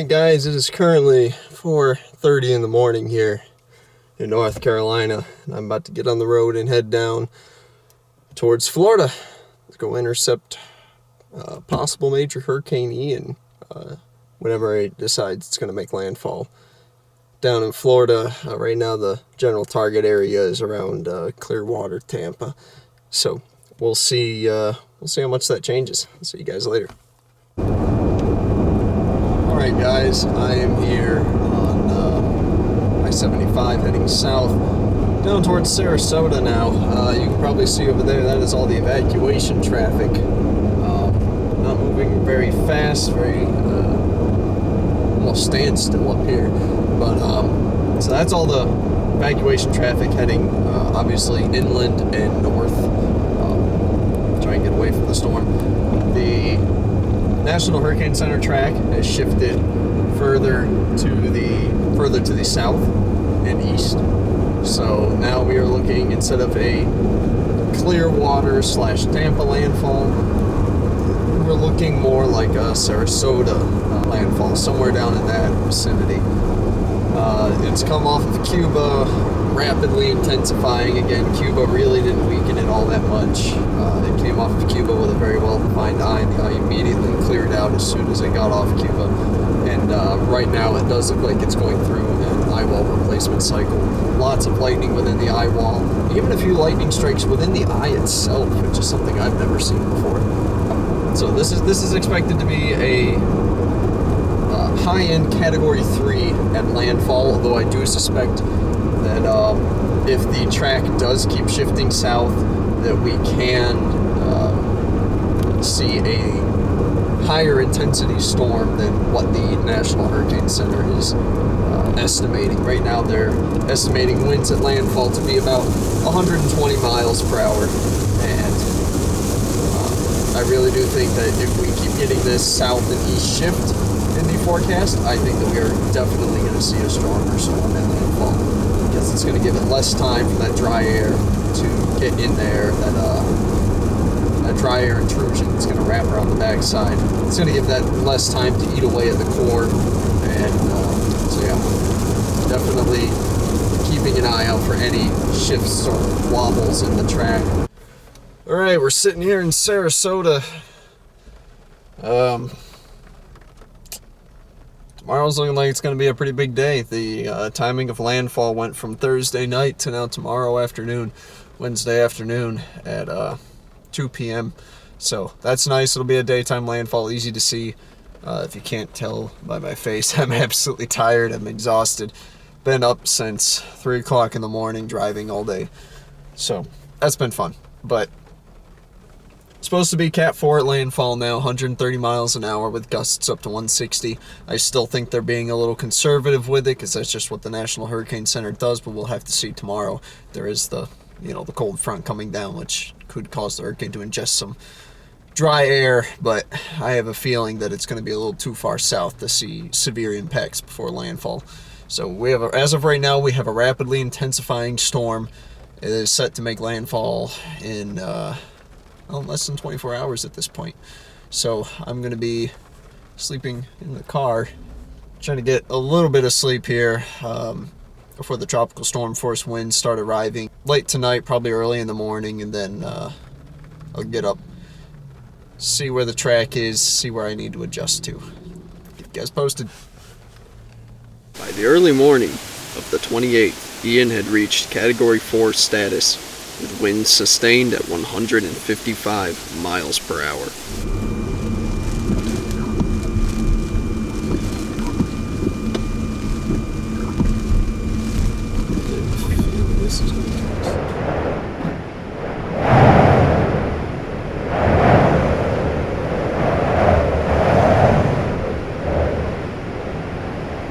Alright guys, it is currently 4:30 in the morning here in North Carolina, and I'm about to get on the road and head down towards Florida to go intercept possible major Hurricane Ian whenever it decides it's going to make landfall. Down in Florida, right now the general target area is around Clearwater, Tampa. So we'll see how much that changes. I'll see you guys later. Alright guys, I am here on I-75 heading south down towards Sarasota now. You can probably see over there, that is all the evacuation traffic. Not moving very fast, almost standstill up here. But so that's all the evacuation traffic heading obviously inland and north, try and get away from the storm. The National Hurricane Center track has shifted further to the south and east. So now we are looking, instead of a Clearwater / Tampa landfall, we're looking more like a Sarasota landfall, somewhere down in that vicinity. It's come off of Cuba, rapidly intensifying again. Cuba really didn't weaken it all that much. It came off of Cuba with a very well-defined eye, and the eye immediately cleared out as soon as it got off Cuba. And right now it does look like it's going through an eyewall replacement cycle. Lots of lightning within the eyewall, even a few lightning strikes within the eye itself, which is something I've never seen before. So this is expected to be a high-end Category 3 at landfall, although I do suspect that if the track does keep shifting south, that we can see a higher intensity storm than what the National Hurricane Center is estimating. Right now they're estimating winds at landfall to be about 120 miles per hour, and I really do think that if we keep getting this south and east shift in the forecast, I think that we are definitely going to see a stronger storm at landfall, because it's going to give it less time for that dry air to get in there, that dry air intrusion is going to wrap around the backside. It's going to give that less time to eat away at the core, and so yeah, definitely keeping an eye out for any shifts or wobbles in the track. Alright, we're sitting here in Sarasota. Tomorrow's looking like it's going to be a pretty big day. The timing of landfall went from Thursday night to now tomorrow afternoon, Wednesday afternoon at 2 p.m. So that's nice. It'll be a daytime landfall, easy to see. If you can't tell by my face, I'm absolutely tired. I'm exhausted. Been up since 3 o'clock in the morning driving all day. So that's been fun. But supposed to be Cat 4 at landfall now, 130 miles an hour with gusts up to 160. I still think they're being a little conservative with it, because that's just what the National Hurricane Center does, but we'll have to see tomorrow. There is the cold front coming down, which could cause the hurricane to ingest some dry air, but I have a feeling that it's going to be a little too far south to see severe impacts before landfall. So we have, as of right now, we have a rapidly intensifying storm. It is set to make landfall in less than 24 hours at this point. So I'm going to be sleeping in the car, trying to get a little bit of sleep here before the tropical storm force winds start arriving late tonight, probably early in the morning, and then I'll get up, see where the track is, see where I need to adjust to. Get you guys posted. By the early morning of the 28th, Ian had reached Category 4 status, with winds sustained at 155 miles per hour.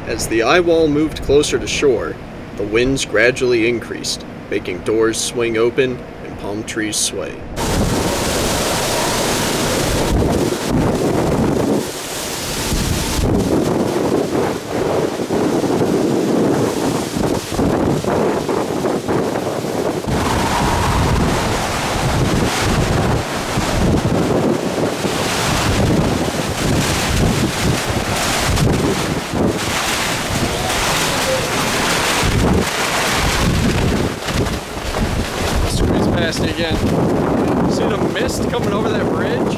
As the eyewall moved closer to shore, the winds gradually increased, making doors swing open and palm trees sway. past you again. See the mist coming over that bridge?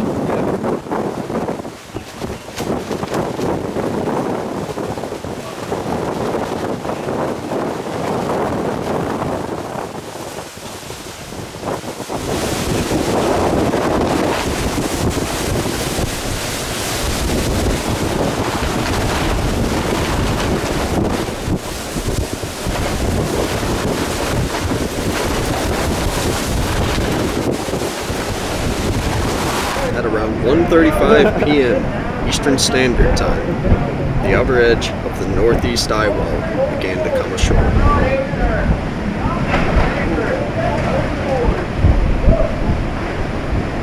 At around 1:35 p.m. Eastern Standard Time, the outer edge of the northeast eyewall began to come ashore.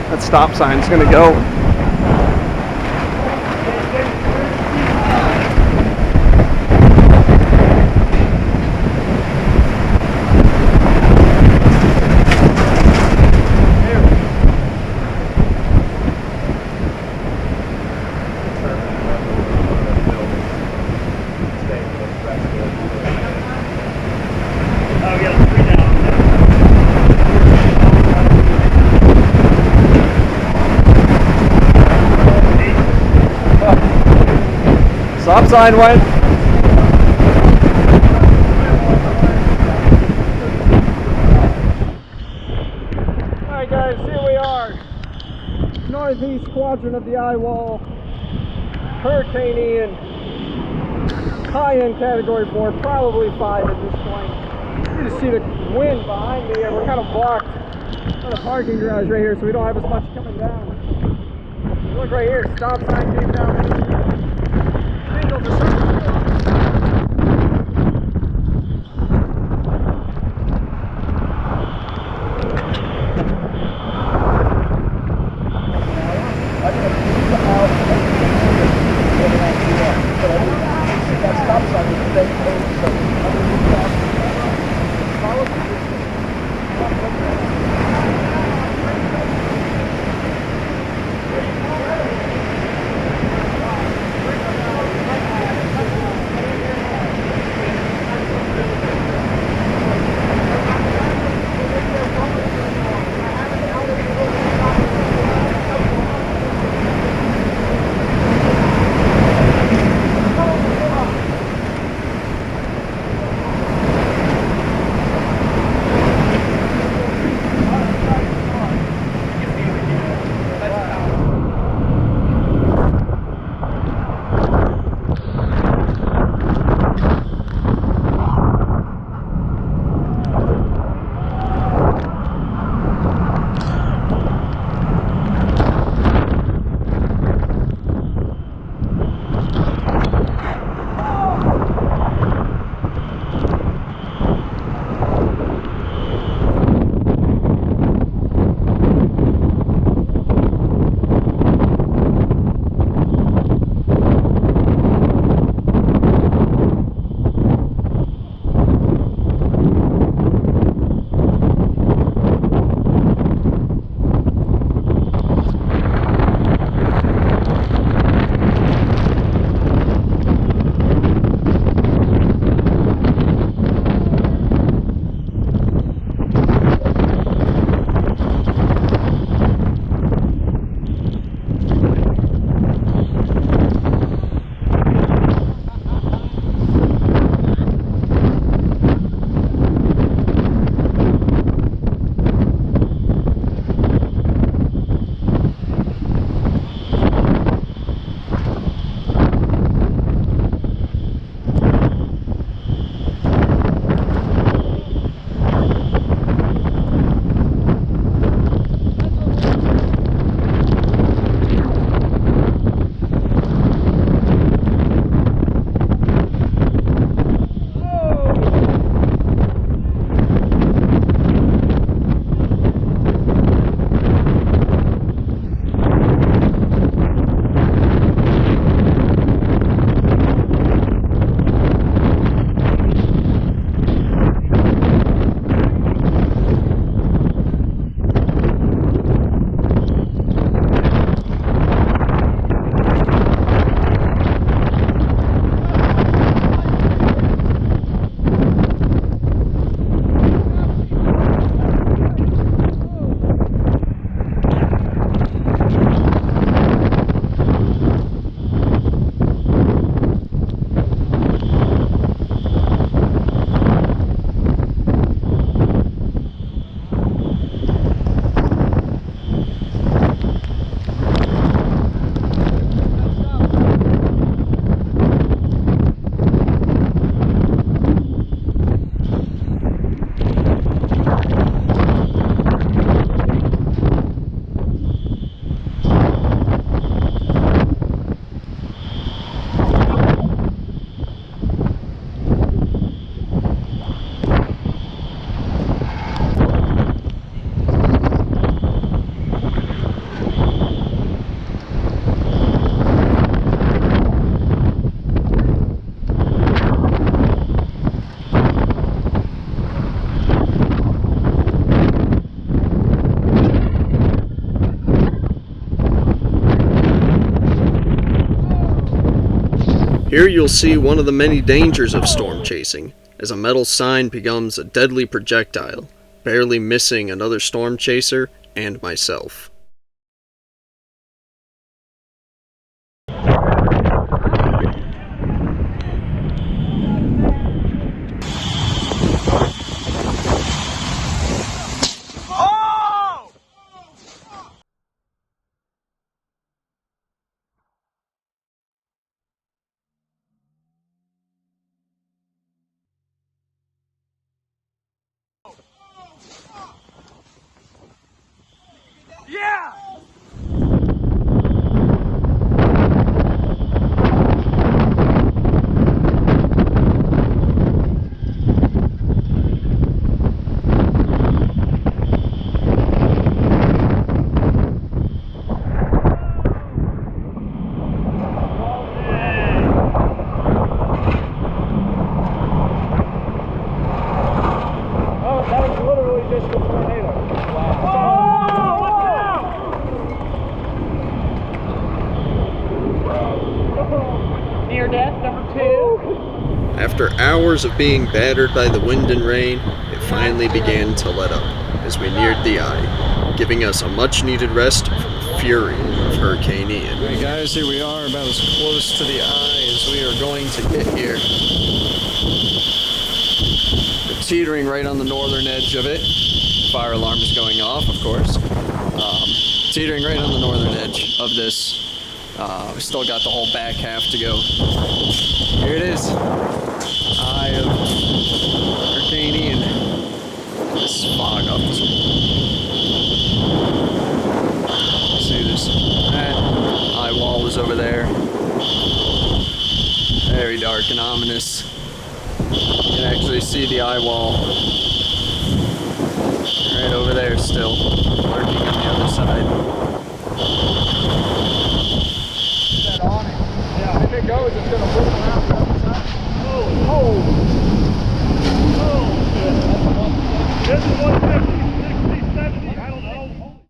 That stop sign's gonna go. Stop sign went. Alright guys, here we are. Northeast quadrant of the eyewall. Hurricane Ian. High-end category 4, probably 5 at this point. You just see the wind behind me and we're kind of blocked by the parking garage right here, so we don't have as much coming down. Look right here, stop sign came down. Here you'll see one of the many dangers of storm chasing, as a metal sign becomes a deadly projectile, barely missing another storm chaser and myself. Yeah! Oh, that was literally just a tornado. Wow. Near death number 2. After hours of being battered by the wind and rain, it finally began to let up as we neared the eye, giving us a much needed rest from the fury of Hurricane Ian. Alright guys, here we are about as close to the eye as we are going to get here. We're teetering right on the northern edge of it. Fire alarm is going off, of course. Teetering right on the northern edge of this. We still got the whole back half to go. Here it is. Eye of Hurricane Ian. This fog up. See this? That eye wall is over there. Very dark and ominous. You can actually see the eye wall right over there still, lurking on the other side. Yeah, if it goes, it's going to whip around the other side. Oh! This is 150.